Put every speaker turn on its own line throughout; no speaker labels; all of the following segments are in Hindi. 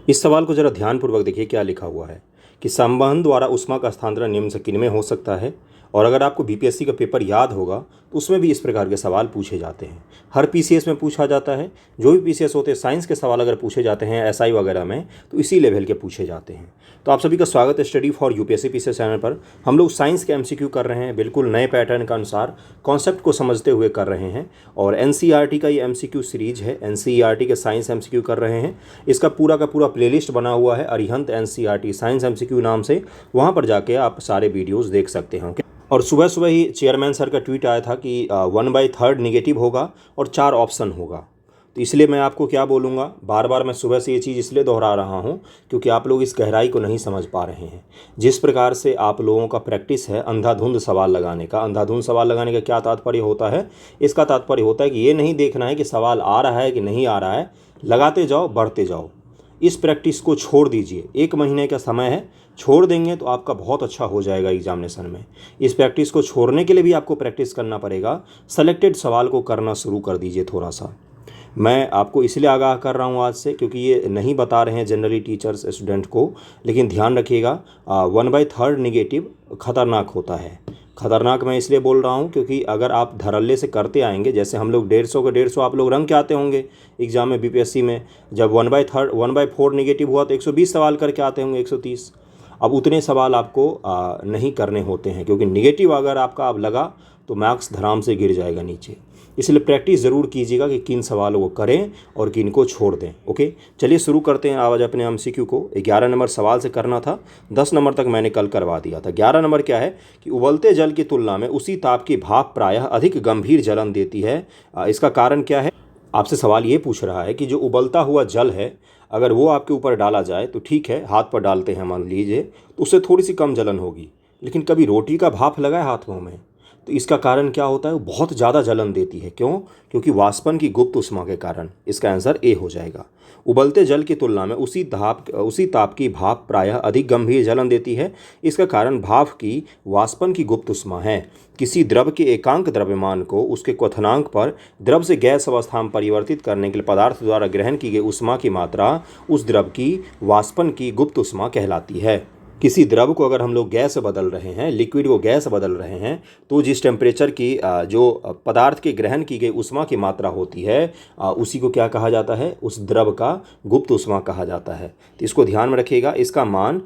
इस सवाल को जरा ध्यानपूर्वक देखिए क्या लिखा हुआ है कि संवहन द्वारा ऊष्मा का स्थानांतरण निम्न से किन में हो सकता है। और अगर आपको बीपीएससी का पेपर याद होगा तो उसमें भी इस प्रकार के सवाल पूछे जाते हैं। हर पीसीएस में पूछा जाता है। जो भी पीसीएस होते हैं साइंस के सवाल अगर पूछे जाते हैं एसआई वगैरह में तो इसी लेवल के पूछे जाते हैं। तो आप सभी का स्वागत है study for UPSC PCS channel पर। हम लोग साइंस के एमसीक्यू कर रहे हैं, बिल्कुल नए पैटर्न के अनुसार कॉन्सेप्ट को समझते हुए कर रहे हैं। और एनसीईआरटी का ये एमसीक्यू सीरीज है, एनसीईआरटी के साइंस एमसीक्यू कर रहे हैं। इसका पूरा का पूरा प्लेलिस्ट बना हुआ है अरिहंत एनसीईआरटी साइंस एमसीक्यू नाम से, वहाँ पर जाके आप सारे वीडियोज़ देख सकते हैं। और सुबह सुबह ही चेयरमैन सर का ट्वीट आया था कि 1/3 निगेटिव होगा और 4 ऑप्शन होगा। तो इसलिए मैं आपको क्या बोलूँगा, बार बार मैं सुबह से ये चीज़ इसलिए दोहरा रहा हूँ क्योंकि आप लोग इस गहराई को नहीं समझ पा रहे हैं। जिस प्रकार से आप लोगों का प्रैक्टिस है अंधाधुंध सवाल लगाने का, अंधाधुंध सवाल लगाने का क्या तात्पर्य होता है? इसका तात्पर्य होता है कि ये नहीं देखना है कि सवाल आ रहा है कि नहीं आ रहा है, लगाते जाओ, बढ़ते जाओ। इस प्रैक्टिस को छोड़ दीजिए। 1 महीने का समय है, छोड़ देंगे तो आपका बहुत अच्छा हो जाएगा एग्जामिनेशन में। इस प्रैक्टिस को छोड़ने के लिए भी आपको प्रैक्टिस करना पड़ेगा। सेलेक्टेड सवाल को करना शुरू कर दीजिए थोड़ा सा। मैं आपको इसलिए आगाह कर रहा हूँ आज से क्योंकि ये नहीं बता रहे हैं जनरली टीचर्स स्टूडेंट को, लेकिन ध्यान रखिएगा 1/3 निगेटिव खतरनाक होता है। खतरनाक मैं इसलिए बोल रहा हूँ क्योंकि अगर आप धड़ल्ले से करते आएंगे, जैसे हम लोग 150 के 150 आप लोग रंग के आते होंगे एग्जाम में बीपीएससी में, जब 1/4 निगेटिव हुआ तो 120 सवाल करके आते होंगे, 130। अब उतने सवाल आपको नहीं करने होते हैं क्योंकि निगेटिव अगर आपका अब लगा तो मार्क्स धड़ाम से गिर जाएगा नीचे। इसलिए प्रैक्टिस ज़रूर कीजिएगा कि किन सवालों को करें और किन को छोड़ दें। ओके, चलिए शुरू करते हैं आज अपने एमसीक्यू को। 11 नंबर सवाल से करना था, 10 नंबर तक मैंने कल करवा दिया था। 11 नंबर क्या है कि उबलते जल की तुलना में उसी ताप की भाप प्रायः अधिक गंभीर जलन देती है। इसका कारण क्या है? आपसे सवाल ये पूछ रहा है कि जो उबलता हुआ जल है अगर वो आपके ऊपर डाला जाए तो ठीक है, हाथ पर डालते हैं मान लीजिए, तो उससे थोड़ी सी कम जलन होगी। लेकिन कभी रोटी का भाप लगाए हाथ मुँह में तो इसका कारण क्या होता है? वो बहुत ज़्यादा जलन देती है। क्यों? क्योंकि वाष्पन की गुप्त ऊष्मा के कारण। इसका आंसर ए हो जाएगा। उबलते जल की तुलना में उसी ताप की भाप प्रायः अधिक गंभीर जलन देती है। इसका कारण भाप की वाष्पन की गुप्त ऊष्मा है। किसी द्रव के एकांक द्रव्यमान को उसके क्वथनांक पर द्रव से गैस अवस्था में परिवर्तित करने के लिए पदार्थ द्वारा ग्रहण की गई ऊष्मा की मात्रा उस द्रव की वाष्पन की गुप्त ऊष्मा कहलाती है। किसी द्रव को अगर हम लोग गैस बदल रहे हैं, लिक्विड को गैस बदल रहे हैं, तो जिस टेम्परेचर की जो पदार्थ के ग्रहण की गई ऊष्मा की मात्रा होती है उसी को क्या कहा जाता है? उस द्रव का गुप्त ऊष्मा कहा जाता है। तो इसको ध्यान में रखिएगा। इसका मान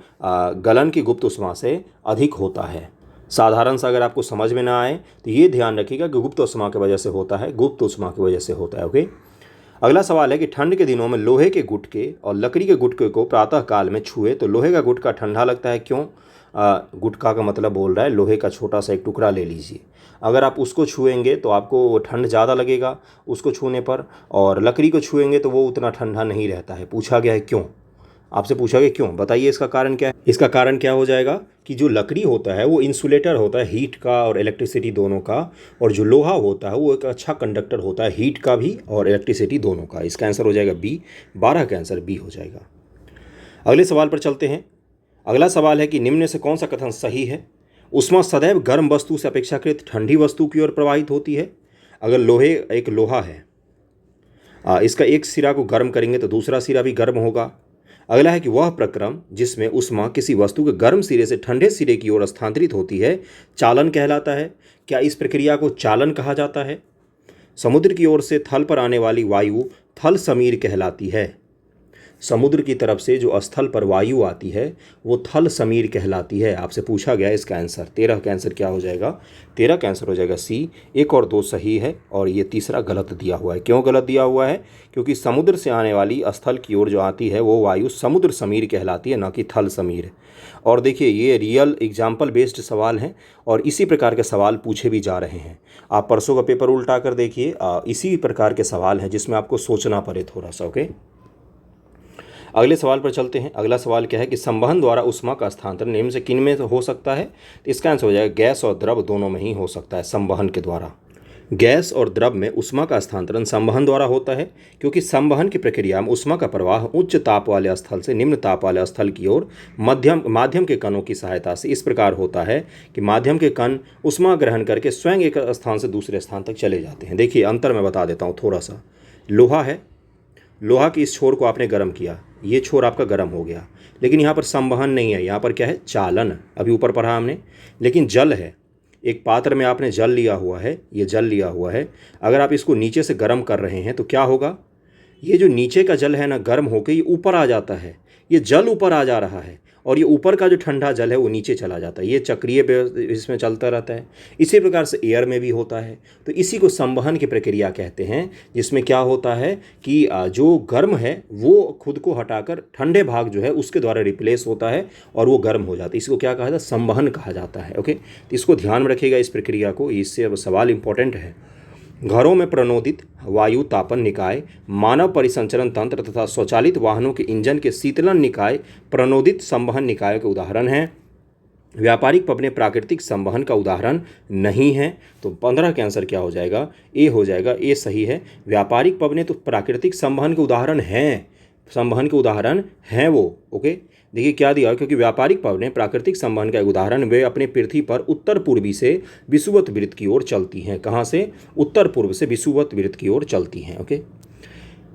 गलन की गुप्त ऊष्मा से अधिक होता है। साधारण सा अगर आपको समझ में ना आए तो ये ध्यान रखिएगा कि गुप्त ऊष्मा की वजह से होता है, गुप्त ऊष्मा की वजह से होता है। ओके, अगला सवाल है कि ठंड के दिनों में लोहे के गुटके और लकड़ी के गुटके को प्रातः काल में छुए तो लोहे का गुटका ठंडा लगता है। क्यों? गुटका का मतलब बोल रहा है लोहे का छोटा सा एक टुकड़ा ले लीजिए। अगर आप उसको छुएंगे तो आपको ठंड ज़्यादा लगेगा उसको छूने पर, और लकड़ी को छुएंगे तो वो उतना ठंडा नहीं रहता है। पूछा गया है क्यों? आपसे पूछा गया क्यों, बताइए इसका कारण क्या है? इसका कारण क्या हो जाएगा कि जो लकड़ी होता है वो इंसुलेटर होता है हीट का और इलेक्ट्रिसिटी दोनों का, और जो लोहा होता है वो एक अच्छा कंडक्टर होता है हीट का भी और इलेक्ट्रिसिटी दोनों का। इसका आंसर हो जाएगा बी। 12 का आंसर बी हो जाएगा। अगले सवाल पर चलते हैं। अगला सवाल है कि निम्न में से कौन सा कथन सही है? ऊष्मा सदैव गर्म वस्तु से अपेक्षाकृत ठंडी वस्तु की ओर प्रवाहित होती है। अगर एक लोहा है, इसका एक सिरा को गर्म करेंगे तो दूसरा सिरा भी गर्म होगा। अगला है कि वह प्रक्रम जिसमें ऊष्मा किसी वस्तु के गर्म सिरे से ठंडे सिरे की ओर स्थानांतरित होती है चालन कहलाता है। क्या इस प्रक्रिया को चालन कहा जाता है? समुद्र की ओर से थल पर आने वाली वायु थल समीर कहलाती है। समुद्र की तरफ से जो स्थल पर वायु आती है वो थल समीर कहलाती है। आपसे पूछा गया इसका आंसर। 13 का आंसर क्या हो जाएगा? 13 का आंसर हो जाएगा सी। 1 और 2 सही है और ये तीसरा गलत दिया हुआ है। क्यों गलत दिया हुआ है? क्योंकि समुद्र से आने वाली स्थल की ओर जो आती है वो वायु समुद्र समीर कहलाती है, ना कि थल समीर। और देखिए ये रियल एग्जाम्पल बेस्ड सवाल हैं और इसी प्रकार के सवाल पूछे भी जा रहे हैं। आप परसों का पेपर उल्टा कर देखिए, इसी प्रकार के सवाल हैं जिसमें आपको सोचना पड़े थोड़ा सा। ओके, अगले सवाल पर चलते हैं। अगला सवाल क्या है कि संवहन द्वारा ऊष्मा का स्थानांतरण निम्न से किन में हो सकता है? तो इसका आंसर हो जाएगा गैस और द्रव दोनों में ही हो सकता है। संवहन के द्वारा गैस और द्रव में ऊष्मा का स्थानांतरण संवहन द्वारा होता है, क्योंकि संवहन की प्रक्रिया में ऊष्मा का प्रवाह उच्च ताप वाले स्थल से निम्न ताप वाले स्थल की ओर माध्यम के कणों की सहायता से इस प्रकार होता है कि माध्यम के कण ऊष्मा ग्रहण करके स्वयं एक स्थान से दूसरे स्थान तक चले जाते हैं। देखिए अंतर मैं बता देता हूँ थोड़ा सा। लोहा है, लोहा के इस छोर को आपने गर्म किया, ये छोर आपका गर्म हो गया, लेकिन यहाँ पर संवहन नहीं है, यहाँ पर क्या है, चालन। अभी ऊपर पढ़ा हमने। लेकिन जल है, एक पात्र में आपने जल लिया हुआ है, ये जल लिया हुआ है, अगर आप इसको नीचे से गर्म कर रहे हैं तो क्या होगा, ये जो नीचे का जल है ना, गर्म होकर ये ऊपर आ जाता है, ये जल ऊपर आ जा रहा है, और ये ऊपर का जो ठंडा जल है वो नीचे चला जाता है। ये चक्रीय इसमें चलता रहता है। इसी प्रकार से एयर में भी होता है। तो इसी को संवहन की प्रक्रिया कहते हैं, जिसमें क्या होता है कि जो गर्म है वो खुद को हटाकर ठंडे भाग जो है उसके द्वारा रिप्लेस होता है और वो गर्म हो जाता है। इसको क्या कहा जाता है, संवहन कहा जाता है। ओके, तो इसको ध्यान में रखिएगा इस प्रक्रिया को, इससे अब सवाल इंपॉर्टेंट है। घरों में प्रणोदित वायु तापन निकाय, मानव परिसंचरण तंत्र तथा स्वचालित वाहनों के इंजन के शीतलन निकाय प्रणोदित संवहन निकायों के उदाहरण हैं। व्यापारिक पबने प्राकृतिक संवहन का उदाहरण नहीं है। तो 15 का आंसर क्या हो जाएगा, ए हो जाएगा। ए सही है। व्यापारिक पबने तो प्राकृतिक संवहन के उदाहरण हैं, संवहन के उदाहरण हैं वो। ओके, देखिए क्या दिया, क्योंकि व्यापारिक पवनें प्राकृतिक संवहन का एक उदाहरण, वे अपने पृथ्वी पर उत्तर पूर्वी से विषुवत वृत्त की ओर चलती हैं। कहाँ से, उत्तर पूर्व से विषुवत वृत्त की ओर चलती हैं। ओके,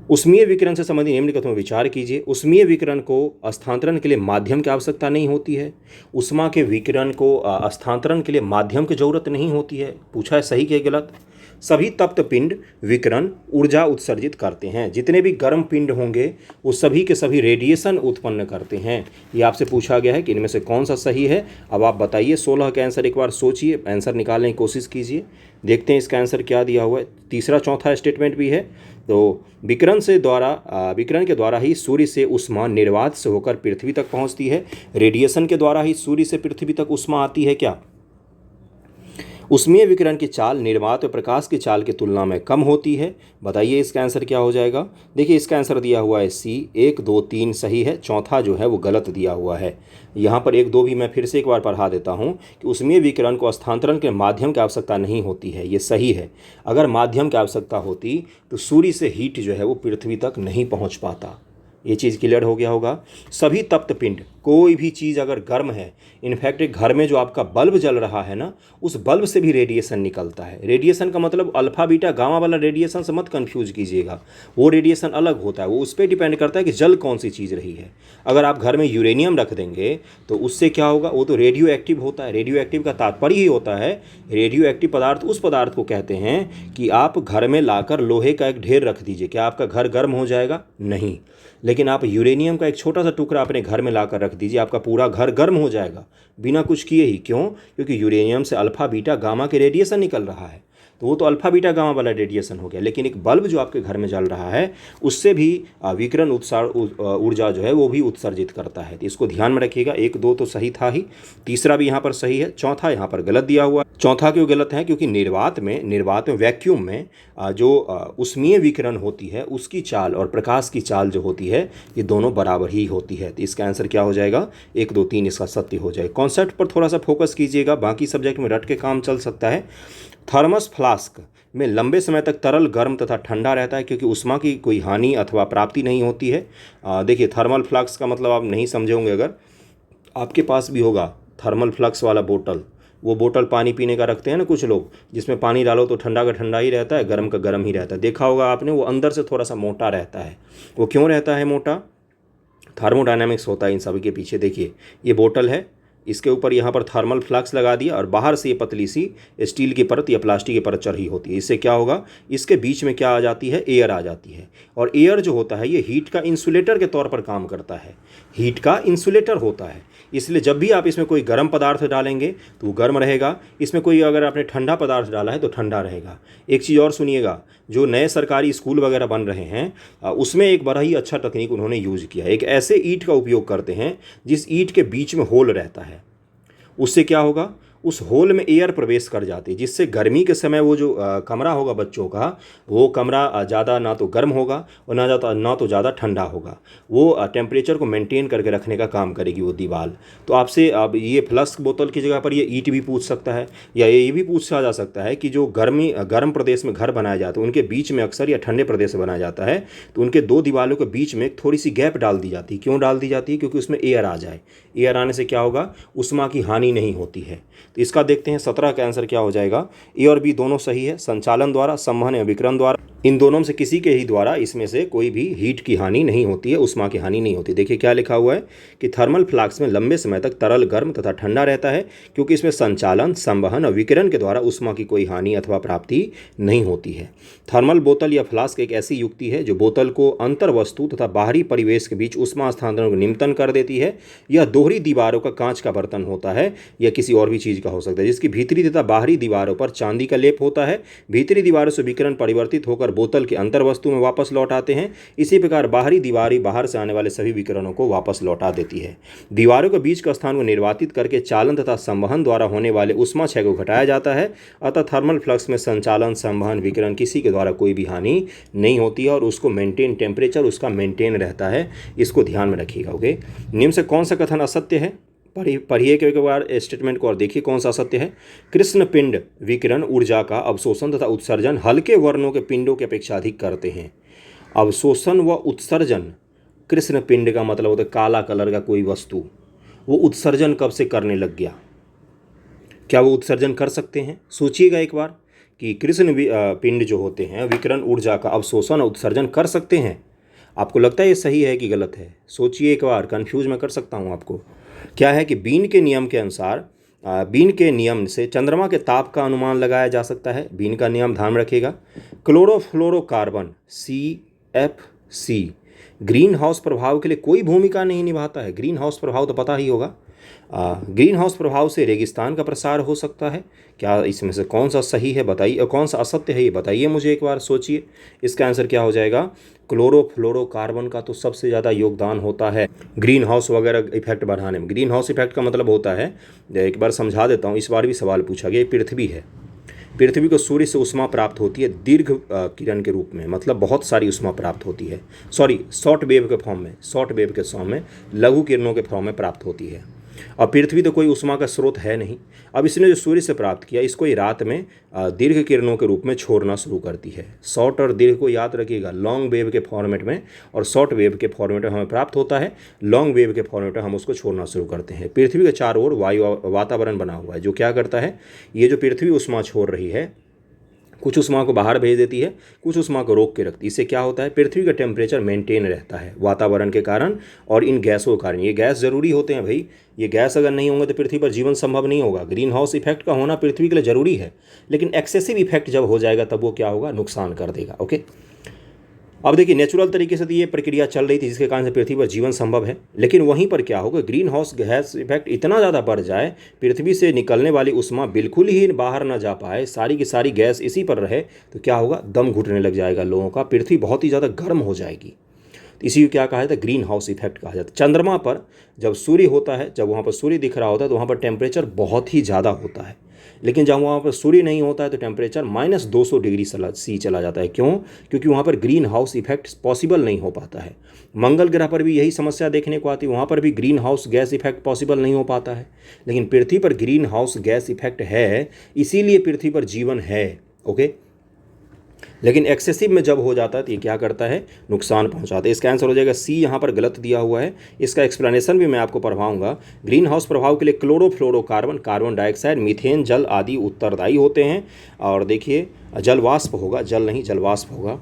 उष्मीय विकिरण से संबंधित निम्नलिखित में विचार कीजिए। उष्मीय विकिरण को स्थानांतरण के लिए माध्यम की आवश्यकता नहीं होती है। उष्मा के विकिरण को स्थानांतरण के लिए माध्यम की जरूरत नहीं होती है। पूछा है सही कि गलत। सभी तप्त पिंड विकिरण ऊर्जा उत्सर्जित करते हैं। जितने भी गर्म पिंड होंगे वो सभी के सभी रेडिएशन उत्पन्न करते हैं। ये आपसे पूछा गया है कि इनमें से कौन सा सही है। अब आप बताइए 16 का आंसर, एक बार सोचिए, आंसर निकालने की कोशिश कीजिए। देखते हैं इसका आंसर क्या दिया हुआ है। तीसरा चौथा स्टेटमेंट भी है। तो विकिरण के द्वारा ही सूर्य से ऊष्मा निर्वात से होकर पृथ्वी तक पहुंचती है। रेडिएशन के द्वारा ही सूर्य से पृथ्वी तक ऊष्मा आती है क्या। उष्मीय विकिरण की चाल निर्वात व प्रकाश की चाल की तुलना में कम होती है। बताइए इसका आंसर क्या हो जाएगा। देखिए इसका आंसर दिया हुआ है सी, 1 2 3 सही है, चौथा जो है वो गलत दिया हुआ है। यहाँ पर 1 2 भी मैं फिर से एक बार पढ़ा देता हूँ कि उष्मीय विकिरण को स्थानांतरण के माध्यम की आवश्यकता नहीं होती है, ये सही है। अगर माध्यम की आवश्यकता होती तो सूर्य से हीट जो है वो पृथ्वी तक नहीं पहुँच पाता। ये चीज़ क्लियर हो गया होगा। सभी तप्त पिंड, कोई भी चीज़ अगर गर्म है, इनफैक्ट एक घर में जो आपका बल्ब जल रहा है ना, उस बल्ब से भी रेडिएशन निकलता है। रेडिएशन का मतलब अल्फा बीटा गामा वाला रेडिएशन से मत कंफ्यूज कीजिएगा, वो रेडिएशन अलग होता है। वो उस पर डिपेंड करता है कि जल कौन सी चीज़ रही है। अगर आप घर में यूरेनियम रख देंगे तो उससे क्या होगा, वो तो रेडियो एक्टिव होता है। रेडियो एक्टिव का तात्पर्य ही होता है, रेडियो एक्टिव पदार्थ उस पदार्थ को कहते हैं कि आप घर में लाकर लोहे का एक ढेर रख दीजिए, क्या आपका घर गर्म हो जाएगा? नहीं। लेकिन आप यूरेनियम का एक छोटा सा टुकड़ा अपने घर में लाकर रख दीजिए, आपका पूरा घर गर्म हो जाएगा बिना कुछ किए ही। क्यों? क्योंकि यूरेनियम से अल्फा बीटा गामा के रेडिएशन निकल रहा है, तो वो तो अल्फा बीटा गामा वाला रेडिएशन हो गया। लेकिन एक बल्ब जो आपके घर में जल रहा है उससे भी विकिरण ऊर्जा जो है वो भी उत्सर्जित करता है। तो इसको ध्यान में रखिएगा। 1 2 तो सही था ही, तीसरा भी यहाँ पर सही है, चौथा यहाँ पर गलत दिया हुआ। चौथा क्यों गलत है? क्योंकि निर्वात में वैक्यूम में जो उष्मीय विकिरण होती है उसकी चाल और प्रकाश की चाल जो होती है ये दोनों बराबर ही होती है। तो इसका आंसर क्या हो जाएगा? 1 2 3 इसका सत्य हो जाएगा। कॉन्सेप्ट पर थोड़ा सा फोकस कीजिएगा, बाकी सब्जेक्ट में रट के काम चल सकता है। थर्मस फ्लास्क में लंबे समय तक तरल गर्म तथा ठंडा रहता है क्योंकि उष्मा की कोई हानि अथवा प्राप्ति नहीं होती है। देखिए थर्मल फ्लास्क का मतलब आप नहीं समझे होंगे। अगर आपके पास भी होगा थर्मल फ्लक्स वाला बोतल, वो बोतल पानी पीने का रखते हैं ना कुछ लोग, जिसमें पानी डालो तो ठंडा का ठंडा ही रहता है, गर्म का गर्म ही रहता है। देखा होगा आपने, वो अंदर से थोड़ा सा मोटा रहता है। वो क्यों रहता है मोटा? थर्मोडायनेमिक्स होता है इन सभी के पीछे। देखिए ये बोतल है, इसके ऊपर यहाँ पर थर्मल फ्लक्स लगा दिया और बाहर से ये पतली सी स्टील की परत या प्लास्टिक की परत चढ़ी होती है। इससे क्या होगा, इसके बीच में क्या आ जाती है, एयर आ जाती है। और एयर जो होता है ये हीट का इंसुलेटर के तौर पर काम करता है, हीट का इंसुलेटर होता है। इसलिए जब भी आप इसमें कोई गर्म पदार्थ डालेंगे तो वो गर्म रहेगा, इसमें कोई अगर आपने ठंडा पदार्थ डाला है तो ठंडा रहेगा। एक चीज़ और सुनिएगा, जो नए सरकारी स्कूल वगैरह बन रहे हैं उसमें एक बड़ा ही अच्छा तकनीक उन्होंने यूज़ किया। एक ऐसे ईंट का उपयोग करते हैं जिस ईंट के बीच में होल रहता है। उससे क्या होगा, उस होल में एयर प्रवेश कर जाती है, जिससे गर्मी के समय वो जो कमरा होगा बच्चों का, वो कमरा ज़्यादा ना तो गर्म होगा और ना तो ज़्यादा ठंडा होगा। वो टेम्परेचर को मेंटेन करके रखने का काम करेगी वो दीवार। तो आपसे अब ये फ्लास्क बोतल की जगह पर ये ईंट भी पूछ सकता है, या ये भी पूछा जा सकता है कि जो गर्म प्रदेश में घर बनाए जाते हैं उनके बीच में अक्सर, या ठंडे प्रदेश में बनाया जाता है तो उनके 2 दीवारों के बीच में थोड़ी सी गैप डाल दी जाती है। क्यों डाल दी जाती है? क्योंकि उसमें एयर आ जाए। एयर आने से क्या होगा, उष्मा की हानि नहीं होती है। तो इसका देखते हैं 17 का आंसर क्या हो जाएगा। ए और बी दोनों सही है। संचालन द्वारा, संवहन या विकिरण द्वारा, इन दोनों में से किसी के ही द्वारा इसमें से कोई भी हीट की हानि नहीं होती है, उष्मा की हानि नहीं होती। देखिए क्या लिखा हुआ है कि थर्मल फ्लास्क में लंबे समय तक तरल गर्म तथा ठंडा रहता है क्योंकि इसमें संचालन, संवहन और विकिरण के द्वारा उष्मा की कोई हानि अथवा प्राप्ति नहीं होती है। थर्मल बोतल या फ्लास्क एक ऐसी युक्ति है जो बोतल को अंतर वस्तु तथा बाहरी परिवेश के बीच उष्मा स्थानांतरण को नियंत्रण कर देती है। यह दोहरी दीवारों का कांच का बर्तन होता है या किसी और भी चीज़ का हो सकता है, जिसकी भीतरी तथा बाहरी दीवारों पर चांदी का लेप होता है। भीतरी दीवारों से विकिरण परिवर्तित होकर बोतल के अंतर वस्तु में वापस लौट आते हैं। इसी प्रकार बाहरी दीवारें बाहर से आने वाले सभी विकिरणों को वापस लौटा देती है। दीवारों के बीच का स्थान को निर्वातित करके चालन तथा संवहन द्वारा होने वाले उष्मा क्षय को घटाया जाता है। अतः थर्मल फ्लक्स में संचालन, संवहन, विकिरण किसी के द्वारा कोई भी हानि नहीं होती है और उसको मेंटेन, टेम्परेचर उसका मेंटेन रहता है। इसको ध्यान में रखिएगा। ओके, निम्न से कौन सा कथन असत्य है? पढ़िए एक बार स्टेटमेंट को और देखिए कौन सा सत्य है। कृष्ण पिंड विकिरण ऊर्जा का अवशोषण तथा उत्सर्जन हल्के वर्णों के पिंडों की अपेक्षा अधिक करते हैं। अवशोषण व उत्सर्जन, कृष्ण पिंड का मतलब होता है काला कलर का कोई वस्तु, वो उत्सर्जन कब से करने लग गया? क्या वो उत्सर्जन कर सकते हैं? सोचिएगा एक बार कि कृष्ण पिंड जो होते हैं विकिरण ऊर्जा का अवशोषण और उत्सर्जन कर सकते हैं। आपको लगता है ये सही है कि गलत है? सोचिए एक बार, कन्फ्यूज मैं कर सकता हूँ आपको। क्या है कि बीन के नियम के अनुसार, बीन के नियम से चंद्रमा के ताप का अनुमान लगाया जा सकता है। बीन का नियम ध्यान रखिएगा। क्लोरोफ्लोरोकार्बन CFC ग्रीन हाउस प्रभाव के लिए कोई भूमिका नहीं निभाता है। ग्रीन हाउस प्रभाव तो पता ही होगा। ग्रीन हाउस प्रभाव से रेगिस्तान का प्रसार हो सकता है। क्या इसमें से कौन सा सही है बताइए, और कौन सा असत्य है ये बताइए मुझे एक बार। सोचिए इसका आंसर क्या हो जाएगा। क्लोरोफ्लोरोकार्बन का तो सबसे ज़्यादा योगदान होता है ग्रीन हाउस वगैरह इफेक्ट बढ़ाने में। ग्रीन हाउस इफेक्ट का मतलब होता है, एक बार समझा देता हूँ, इस बार भी सवाल पूछा गया। पृथ्वी है, पृथ्वी को सूर्य से उष्मा प्राप्त होती है दीर्घ किरण के रूप में, मतलब बहुत सारी उष्मा प्राप्त होती है। शॉर्ट वेव के फॉर्म में, शॉर्ट वेव के फॉर्म में, लघु किरणों के फॉर्म में प्राप्त होती है। अब पृथ्वी तो कोई उष्मा का स्रोत है नहीं। अब इसने जो सूर्य से प्राप्त किया इसको ही रात में दीर्घ किरणों के रूप में छोड़ना शुरू करती है। शॉर्ट और दीर्घ को याद रखिएगा, लॉन्ग वेव के फॉर्मेट में और शॉर्ट वेव के फॉर्मेट में हमें प्राप्त होता है। लॉन्ग वेव के फॉर्मेट में हम उसको छोड़ना शुरू करते हैं। पृथ्वी के चारों ओर वातावरण बना हुआ है जो क्या करता है, ये जो पृथ्वी उष्मा छोड़ रही है, कुछ उष्मा को बाहर भेज देती है, कुछ उष्मा को रोक के रखती है। इससे क्या होता है, पृथ्वी का टेम्परेचर मेंटेन रहता है वातावरण के कारण और इन गैसों के कारण। ये गैस जरूरी होते हैं भाई, ये गैस अगर नहीं होंगे तो पृथ्वी पर जीवन संभव नहीं होगा। ग्रीन हाउस इफेक्ट का होना पृथ्वी के लिए जरूरी है, लेकिन एक्सेसिव इफेक्ट जब हो जाएगा तब वो क्या होगा, नुकसान कर देगा। ओके, अब देखिए नेचुरल तरीके से तो ये प्रक्रिया चल रही थी जिसके कारण से पृथ्वी पर जीवन संभव है, लेकिन वहीं पर क्या होगा, ग्रीन हाउस गैस इफेक्ट इतना ज़्यादा बढ़ जाए, पृथ्वी से निकलने वाली उष्मा बिल्कुल ही बाहर ना जा पाए, सारी की सारी गैस इसी पर रहे, तो क्या होगा, दम घुटने लग जाएगा लोगों का, पृथ्वी बहुत ही ज़्यादा गर्म हो जाएगी। इसी को क्या कहा जाता है, ग्रीन हाउस इफेक्ट कहा जाता है। चंद्रमा पर जब सूर्य होता है, जब वहाँ पर सूर्य दिख रहा होता है तो वहाँ पर टेम्परेचर बहुत ही ज़्यादा होता है, लेकिन जब वहाँ पर सूर्य नहीं होता है तो टेम्परेचर -200 डिग्री C चला जाता है। क्यों? क्योंकि वहाँ पर ग्रीन हाउस इफेक्ट पॉसिबल नहीं हो पाता है। मंगल ग्रह पर भी यही समस्या देखने को आती है, वहाँ पर भी green house gas effect possible नहीं हो पाता है, लेकिन पृथ्वी पर ग्रीन हाउस गैस इफेक्ट है, इसीलिए पृथ्वी पर जीवन है। ओके, लेकिन एक्सेसिव में जब हो जाता है तो ये क्या करता है, नुकसान पहुंचाता है। इसका आंसर हो जाएगा सी, यहाँ पर गलत दिया हुआ है। इसका एक्सप्लेनेशन भी मैं आपको पढ़वाऊंगा। ग्रीन हाउस प्रभाव के लिए क्लोरोफ्लोरोकार्बन, कार्बन डाइऑक्साइड, मीथेन, जल आदि उत्तरदायी होते हैं। और देखिए जल वाष्प होगा, जल नहीं जल वाष्प होगा।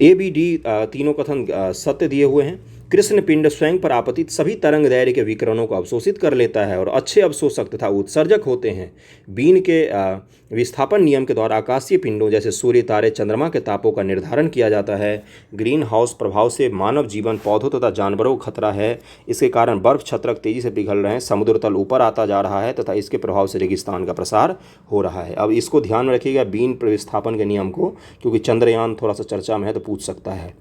ए बी डी तीनों कथन सत्य दिए हुए हैं। कृष्ण पिंड स्वयं पर आपतित सभी तरंग दैर्घ्य के विकिरणों को अवशोषित कर लेता है और अच्छे अवशोषक तथा उत्सर्जक होते हैं। बीन के विस्थापन नियम के द्वारा आकाशीय पिंडों जैसे सूर्य, तारे, चंद्रमा के तापों का निर्धारण किया जाता है। ग्रीन हाउस प्रभाव से मानव जीवन, पौधों तथा जानवरों को खतरा है। इसके कारण बर्फ छत्रक तेजी से पिघल रहे हैं, समुद्र तल ऊपर आता जा रहा है तथा इसके प्रभाव से रेगिस्तान का प्रसार हो रहा है। अब इसको ध्यान में रखिएगा बीन विस्थापन के नियम को, क्योंकि चंद्रयान थोड़ा सा चर्चा में है तो पूछ सकता है।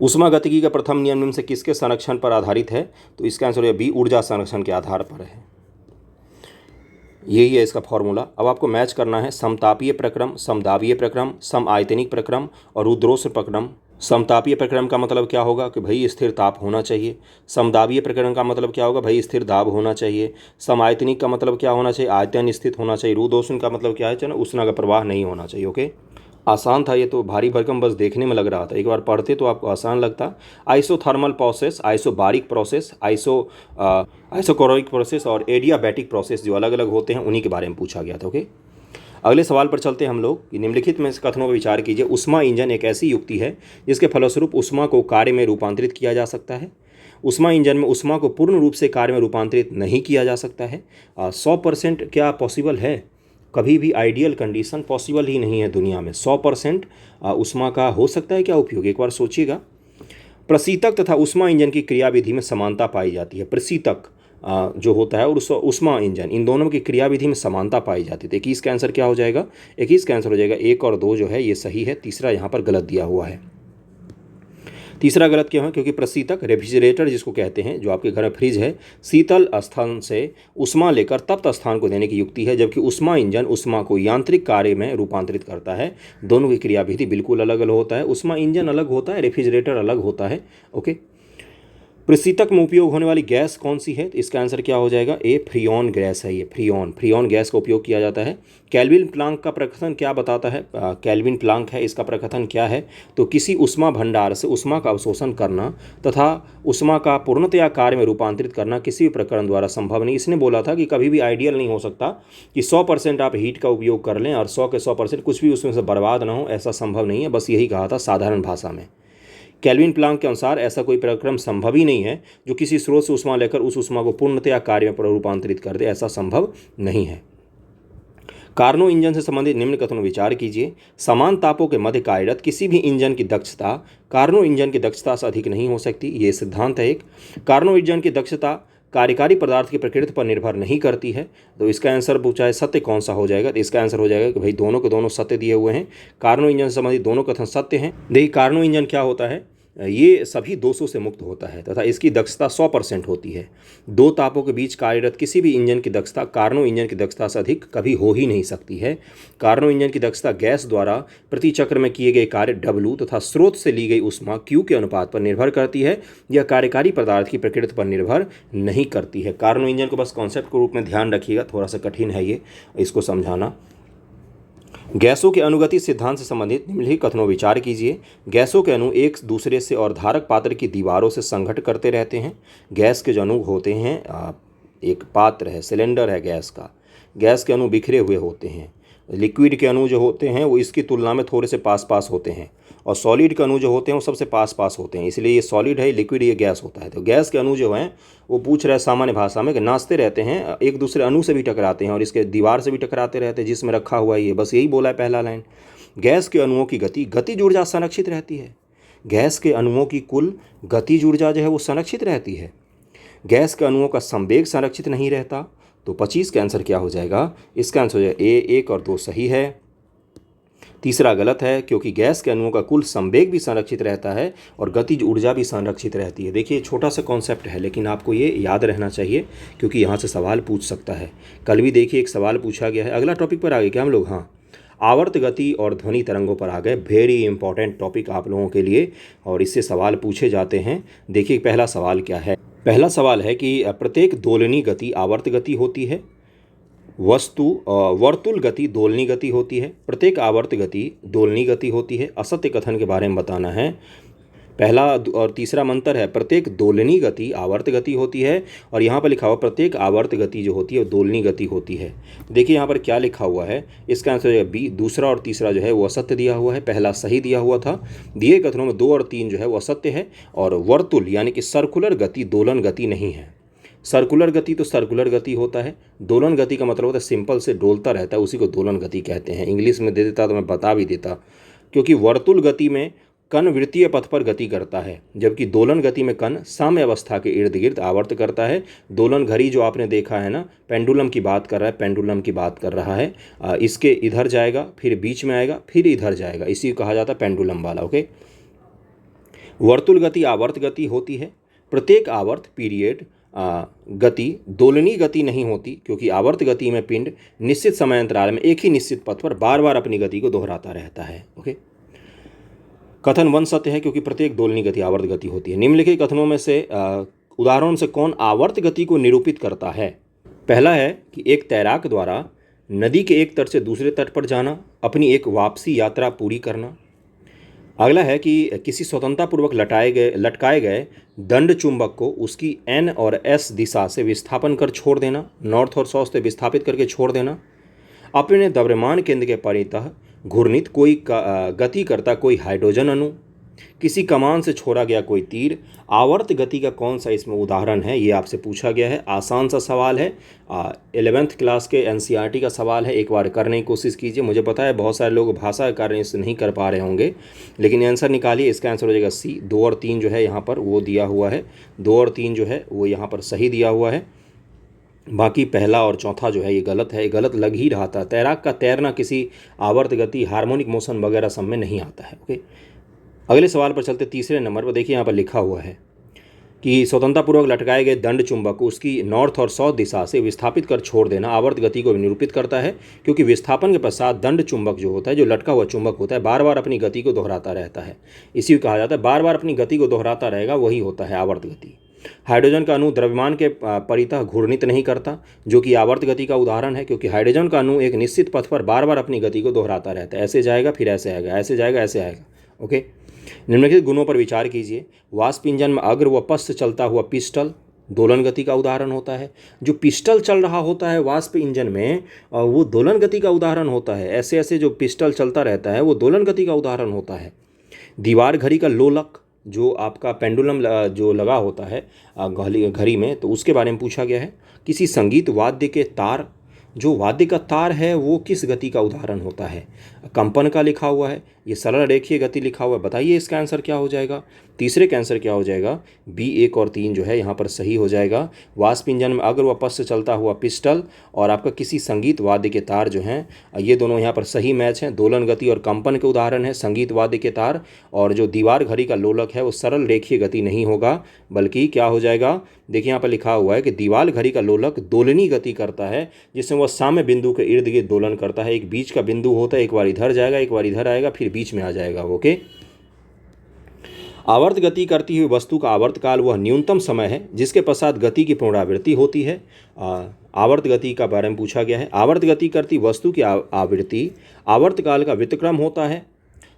ऊष्मागतिकी का प्रथम नियम निम्न से किसके संरक्षण पर आधारित है, तो इसका आंसर बी, ऊर्जा संरक्षण के आधार पर है। यही है इसका फॉर्मूला। अब आपको मैच करना है समतापीय प्रक्रम, समदाबीय प्रक्रम, समआयतनिक प्रक्रम और रुद्रोष्म प्रक्रम। समतापीय प्रक्रम का मतलब क्या होगा कि भाई स्थिर ताप होना चाहिए। समदाबीय प्रक्रम का मतलब क्या होगा, भाई स्थिर दाब होना चाहिए। समआयतनिक का मतलब क्या होना चाहिए, आयतन स्थित होना चाहिए। रुद्रोष्म का मतलब क्या है, चलो उष्णता का प्रवाह नहीं होना चाहिए। ओके, आसान था ये तो, भारी भरकम बस देखने में लग रहा था, एक बार पढ़ते तो आपको आसान लगता। Isothermal process, isobaric process, isochoric process और एडियाबैटिक प्रोसेस जो अलग अलग होते हैं उन्हीं के बारे में पूछा गया था। ओके, अगले सवाल पर चलते हैं हम लोग कि निम्नलिखित में से कथनों पर विचार कीजिए। ऊष्मा इंजन एक ऐसी युक्ति है जिसके फलस्वरूप ऊष्मा को कार्य में रूपांतरित किया जा सकता है। ऊष्मा इंजन में ऊष्मा को पूर्ण रूप से कार्य में रूपांतरित नहीं किया जा सकता है। 100% क्या पॉसिबल है? कभी भी आइडियल कंडीशन पॉसिबल ही नहीं है दुनिया में। 100% ऊष्मा का हो सकता है क्या उपयोग? एक बार सोचिएगा। प्रशीतक तथा ऊष्मा इंजन की क्रियाविधि में समानता पाई जाती है। प्रशीतक जो होता है और ऊष्मा इंजन, इन दोनों की क्रियाविधि में समानता पाई जाती है। तो 21 का आंसर क्या हो जाएगा? 21 का आंसर हो जाएगा 1 और 2 जो है ये सही है, तीसरा यहाँ पर गलत दिया हुआ है। तीसरा गलत क्यों है? क्योंकि प्रशीतक, रेफ्रिजरेटर जिसको कहते हैं, जो आपके घर में फ्रिज है, शीतल स्थान से ऊष्मा लेकर तप्त स्थान को देने की युक्ति है, जबकि ऊष्मा इंजन ऊष्मा को यांत्रिक कार्य में रूपांतरित करता है। दोनों की क्रियाविधि बिल्कुल अलग अलग होता है। ऊष्मा इंजन अलग होता है, रेफ्रिजरेटर अलग होता है। ओके। प्रशीतक में उपयोग होने वाली गैस कौन सी है? तो इसका आंसर क्या हो जाएगा? ए, फ्रियोन गैस है। ये फ्रियोन गैस का उपयोग किया जाता है। केल्विन प्लांक का प्रकथन क्या बताता है? केल्विन प्लांक है, इसका प्रकथन क्या है? तो किसी ऊष्मा भंडार से ऊष्मा का अवशोषण करना तथा ऊष्मा का पूर्णतया कार्य में रूपांतरित करना किसी भी प्रकरण द्वारा संभव नहीं। इसने बोला था कि कभी भी आइडियल नहीं हो सकता कि 100% आप हीट का उपयोग कर लें और 100 के 100% कुछ भी उसमें से बर्बाद ना हो, ऐसा संभव नहीं है। बस यही कहा था साधारण भाषा में। केल्विन प्लांक के अनुसार ऐसा कोई प्रक्रम संभव ही नहीं है जो किसी स्रोत से ऊष्मा लेकर उस ऊष्मा को पूर्णतया कार्य में रूपांतरित कर दे, ऐसा संभव नहीं है। कार्नो इंजन से संबंधित निम्न कथनों विचार कीजिए। समान तापों के मध्य कार्यरत किसी भी इंजन की दक्षता कार्नो इंजन की दक्षता से अधिक नहीं हो सकती। ये सिद्धांत है एक। कार्नो इंजन की दक्षता कार्यकारी पदार्थ की प्रकृति पर निर्भर नहीं करती है। तो इसका आंसर पूछा है सत्य कौन सा हो जाएगा? तो इसका आंसर हो जाएगा कि भाई दोनों के दोनों सत्य दिए हुए हैं। कार्नो इंजन से संबंधित दोनों कथन सत्य हैं। देखिए कार्नो इंजन क्या होता है, ये सभी दोषों से मुक्त होता है तथा इसकी दक्षता 100% होती है। दो तापों के बीच कार्यरत किसी भी इंजन की दक्षता कार्नो इंजन की दक्षता से अधिक कभी हो ही नहीं सकती है। कार्नो इंजन की दक्षता गैस द्वारा प्रति चक्र में किए गए कार्य W तथा स्रोत से ली गई ऊष्मा Q के अनुपात पर निर्भर करती है। यह कार्यकारी पदार्थ की प्रकृति पर निर्भर नहीं करती है। कार्नो इंजन को बस कॉन्सेप्ट के रूप में ध्यान रखिएगा, थोड़ा सा कठिन है ये, इसको समझाना। गैसों के अनुगति सिद्धांत से संबंधित निम्नलिखित कथनों विचार कीजिए। गैसों के अणु एक दूसरे से और धारक पात्र की दीवारों से संघट करते रहते हैं। गैस के जो अणु होते हैं, एक पात्र है, सिलेंडर है गैस का, गैस के अणु बिखरे हुए होते हैं। लिक्विड के अणु जो होते हैं वो इसकी तुलना में थोड़े से पास पास होते हैं और सॉलिड के अणु जो होते हैं वो सबसे पास पास होते हैं। इसलिए ये सॉलिड है, लिक्विड, ये गैस होता है। तो गैस के अणु जो हैं वो पूछ रहे हैं सामान्य भाषा में कि नाचते रहते हैं, एक दूसरे अणु से भी टकराते हैं और इसके दीवार से भी टकराते रहते हैं जिसमें रखा हुआ है ये। बस यही बोला है पहला लाइन। गैस के अणुओं की गतिज ऊर्जा संरक्षित रहती है। गैस के अणुओं की कुल गतिज ऊर्जा जो है वो संरक्षित रहती है। गैस के अणुओं का संवेग संरक्षित नहीं रहता। तो 25 का आंसर क्या हो जाएगा? इसका आंसर हो जाएगा ए, 1 और 2 सही है, तीसरा गलत है, क्योंकि गैस के अणुओं का कुल संवेग भी संरक्षित रहता है और गतिज ऊर्जा भी संरक्षित रहती है। देखिए छोटा सा कॉन्सेप्ट है लेकिन आपको ये याद रहना चाहिए क्योंकि यहाँ से सवाल पूछ सकता है। कल भी देखिए एक सवाल पूछा गया है। अगला टॉपिक पर आ गए क्या हम लोग? हाँ, आवर्त गति और ध्वनि तरंगों पर आ गए। वेरी इंपॉर्टेंट टॉपिक आप लोगों के लिए और इससे सवाल पूछे जाते हैं। देखिए पहला सवाल क्या है। पहला सवाल है कि प्रत्येक दोलनी गति आवर्त गति होती है, वर्तुल गति दोलनी गति होती है, प्रत्येक आवर्त गति दोलनी गति होती है। असत्य कथन के बारे में बताना है। पहला और तीसरा मंतर है प्रत्येक दोलनी गति आवर्त गति होती है और यहाँ पर लिखा हुआ प्रत्येक आवर्त गति जो होती है वो दोलनी गति होती है। देखिए यहाँ पर क्या लिखा हुआ है, इसका आंसर है बी। दूसरा और तीसरा जो है वो असत्य दिया हुआ है, पहला सही दिया हुआ था। दिए कथनों में 2 और 3 जो है वो असत्य है और वर्तुल यानी कि सर्कुलर गति दोलन गति नहीं है। सर्कुलर गति तो सर्कुलर गति होता है, दोलन गति का मतलब होता है सिंपल से डोलता रहता है, उसी को दोलन गति कहते हैं। इंग्लिश में दे देता तो मैं बता भी देता, क्योंकि वर्तुल गति में कण वृत्तीय पथ पर गति करता है जबकि दोलन गति में कण साम्य अवस्था के इर्द गिर्द आवर्त करता है। दोलन घड़ी जो आपने देखा है ना, पेंडुलम की बात कर रहा है, पेंडुलम की बात कर रहा है। इसके इधर जाएगा फिर बीच में आएगा फिर इधर जाएगा, इसी को कहा जाता है पेंडुलम वाला। ओके, वर्तुल गति आवर्त गति होती है। प्रत्येक आवर्त पीरियड गति दोलनी गति नहीं होती क्योंकि आवर्त गति में पिंड निश्चित समय अंतराल में एक ही निश्चित पथ पर बार बार अपनी गति को दोहराता रहता है। ओके, कथन 1 सत्य है क्योंकि प्रत्येक दोलनी गति आवर्त गति होती है। निम्नलिखित कथनों में से उदाहरणों से कौन आवर्त गति को निरूपित करता है? पहला है कि एक तैराक द्वारा नदी के एक तट से दूसरे तट पर जाना, अपनी एक वापसी यात्रा पूरी करना। अगला है कि किसी स्वतंत्रतापूर्वक लटकाए गए दंड चुंबक को उसकी N और S दिशा से विस्थापन कर छोड़ देना, नॉर्थ और साउथ से विस्थापित करके छोड़ देना। अपने द्रव्यमान केंद्र के परितः घूर्णित कोई गति करता कोई हाइड्रोजन अणु, किसी कमान से छोड़ा गया कोई तीर। आवर्त गति का कौन सा इसमें उदाहरण है, ये आपसे पूछा गया है। आसान सा सवाल है, 11th क्लास के एनसीईआरटी का सवाल है। एक बार करने की कोशिश कीजिए। मुझे पता है बहुत सारे लोग भाषा के कारण इसे नहीं कर पा रहे होंगे, लेकिन आंसर निकालिए। इसका आंसर हो जाएगा सी। 2 और 3 जो है यहाँ पर वो दिया हुआ है, 2 और 3 जो है वो यहाँ पर सही दिया हुआ है। बाकी पहला और चौथा जो है ये गलत है, ये गलत लग ही रहा था। तैराक का तैरना किसी आवर्त गति, हार्मोनिक मोशन वगैरह सब में नहीं आता है। ओके, अगले सवाल पर चलते। तीसरे नंबर पर देखिए, यहाँ पर लिखा हुआ है कि स्वतंत्रतापूर्वक लटकाए गए दंड चुंबक को उसकी नॉर्थ और साउथ दिशा से विस्थापित कर छोड़ देना आवर्त गति को निरूपित करता है, क्योंकि विस्थापन के पश्चात दंड चुंबक जो होता है, जो लटका हुआ चुंबक होता है, बार बार अपनी गति को दोहराता रहता है। इसी को कहा जाता है, बार बार अपनी गति को दोहराता रहेगा, वही होता है आवर्त गति। हाइड्रोजन का अणु द्रव्यमान के परितः घूर्णित नहीं करता, जो कि आवर्त गति का उदाहरण है, क्योंकि हाइड्रोजन का अणु एक निश्चित पथ पर बार बार अपनी गति को दोहराता रहता है। ऐसे जाएगा फिर ऐसे आएगा, ऐसे जाएगा ऐसे आएगा। ओके, निम्नलिखित गुणों पर विचार कीजिए। वाष्प इंजन में अग्र व पश्च चलता हुआ पिस्टल दोलन गति का उदाहरण होता है। जो पिस्टल चल रहा होता है वाष्प इंजन में, वो दोलन गति का उदाहरण होता है। ऐसे ऐसे जो पिस्टल चलता रहता है वो दोलन गति का उदाहरण होता है। दीवार घड़ी का लोलक, जो आपका पेंडुलम जो लगा होता है घड़ी में, तो उसके बारे में पूछा गया है। किसी संगीत वाद्य के तार, जो वाद्य का तार है वो किस गति का उदाहरण होता है? कंपन का लिखा हुआ है। ये सरल रेखीय गति लिखा हुआ है। बताइए इसका आंसर क्या हो जाएगा? तीसरे का आंसर क्या हो जाएगा? बी 1 और 3 जो है यहाँ पर सही हो जाएगा। वाष्प इंजन में अग्र व पश्च चलता हुआ पिस्टल और आपका किसी संगीत वाद्य के तार जो हैं, ये दोनों यहाँ पर सही मैच हैं। दोलन गति और कंपन के उदाहरण है संगीत वाद्य के तार, और जो दीवार घड़ी का लोलक है वो सरल रेखीय गति नहीं होगा, बल्कि क्या हो जाएगा? देखिए यहाँ पर लिखा हुआ है कि दीवार घड़ी का लोलक दोलनी गति करता है, जिसमें वह साम्य बिंदु के इर्द गिर्द दोलन करता है। एक बीच का बिंदु होता है, एक बार इधर जाएगा एक बार इधर आएगा, फिर बीच में आ जाएगा। ओके, आवर्त गति करती हुई वस्तु का आवर्तकाल वह न्यूनतम समय है जिसके पश्चात गति की पुनरावृत्ति होती है। आवर्त गति का बारे में पूछा गया है। आवर्त गति करती वस्तु की आवृत्ति आवर्तकाल का व्युत्क्रम होता है।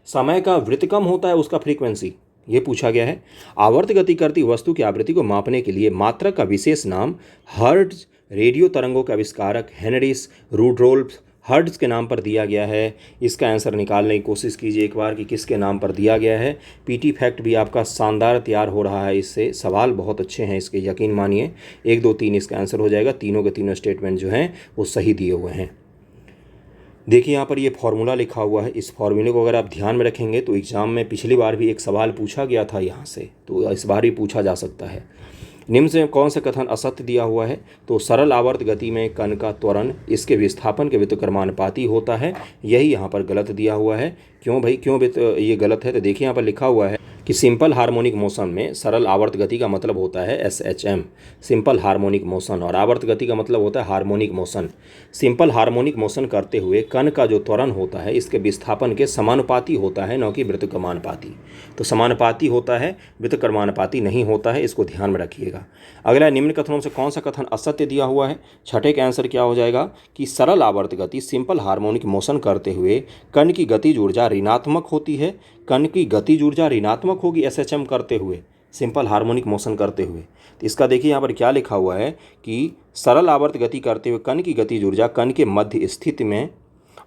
समय का व्युत्क्रम होता है उसका फ्रीक्वेंसी, ये पूछा गया है। आवर्त गति करती वस्तु की आवृत्ति को मापने के लिए मात्रक का विशेष नाम हर्ट्ज, रेडियो तरंगों के आविष्कारक हेनरिस रुडोल्फ हर्ट्ज के नाम पर दिया गया है। इसका आंसर निकालने की कोशिश कीजिए एक बार कि किसके नाम पर दिया गया है। पीटी फैक्ट भी आपका शानदार तैयार हो रहा है इससे। सवाल बहुत अच्छे हैं इसके, यकीन मानिए। 1 2 3 इसका आंसर हो जाएगा। तीनों के तीनों स्टेटमेंट जो हैं वो सही दिए हुए हैं। देखिए यहाँ पर ये फॉर्मूला लिखा हुआ है। इस फॉर्मूले को अगर आप ध्यान में रखेंगे तो एग्जाम में पिछली बार भी एक सवाल पूछा गया था यहाँ से, तो इस बार भी पूछा जा सकता है। निम्न से कौन सा कथन असत्य दिया हुआ है? तो सरल आवर्त गति में कण का त्वरण इसके विस्थापन के व्युत्क्रमानुपाती होता है, यही यहाँ पर गलत दिया हुआ है। क्यों भाई, क्यों ये गलत है? तो देखिए यहाँ पर लिखा हुआ है कि सिंपल हार्मोनिक मोशन में सरल आवर्त गति का मतलब होता है SHM, सिंपल हार्मोनिक मोशन, और आवर्त गति का मतलब होता है harmonic motion. Simple harmonic motion करते हुए कण का जो त्वरण होता है इसके विस्थापन के समानुपाती होता है, न कि व्युत्क्रमानुपाती। तो समानुपाती होता है, व्युत्क्रमानुपाती नहीं होता है, इसको ध्यान में रखिएगा। अगला, निम्न कथनों से कौन सा कथन असत्य दिया हुआ है? छठे का आंसर क्या हो जाएगा कि सरल आवर्त गति सिंपल हार्मोनिक मोशन करते हुए कण की गतिज ऊर्जा ऋणात्मक होती है। कण की गतिज ऊर्जा ऋणात्मक होगी SHM करते हुए, सिंपल हार्मोनिक मोशन करते हुए। तो इसका देखिए यहाँ पर क्या लिखा हुआ है कि सरल आवर्त गति करते हुए कण की गतिज ऊर्जा कण के मध्य स्थिति में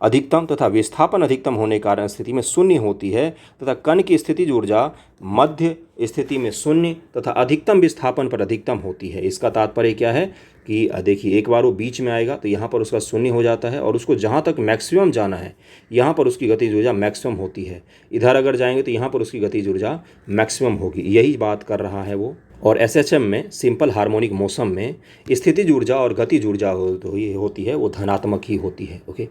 अधिकतम तथा विस्थापन अधिकतम होने के कारण स्थिति में शून्य होती है, तथा कण की स्थितिज ऊर्जा मध्य स्थिति में शून्य तथा अधिकतम विस्थापन पर अधिकतम होती है। इसका तात्पर्य क्या है कि देखिए एक बार वो बीच में आएगा तो यहाँ पर उसका शून्य हो जाता है, और उसको जहाँ तक मैक्सिमम जाना है यहाँ पर उसकी गतिज ऊर्जा मैक्सिमम होती है। इधर अगर जाएंगे तो यहाँ पर उसकी गतिज ऊर्जा मैक्सिमम होगी, यही बात कर रहा है वो। और SHM में, सिंपल हार्मोनिक मोशन में, स्थितिज ऊर्जा और गतिज ऊर्जा होती है वो धनात्मक ही होती है। ओके,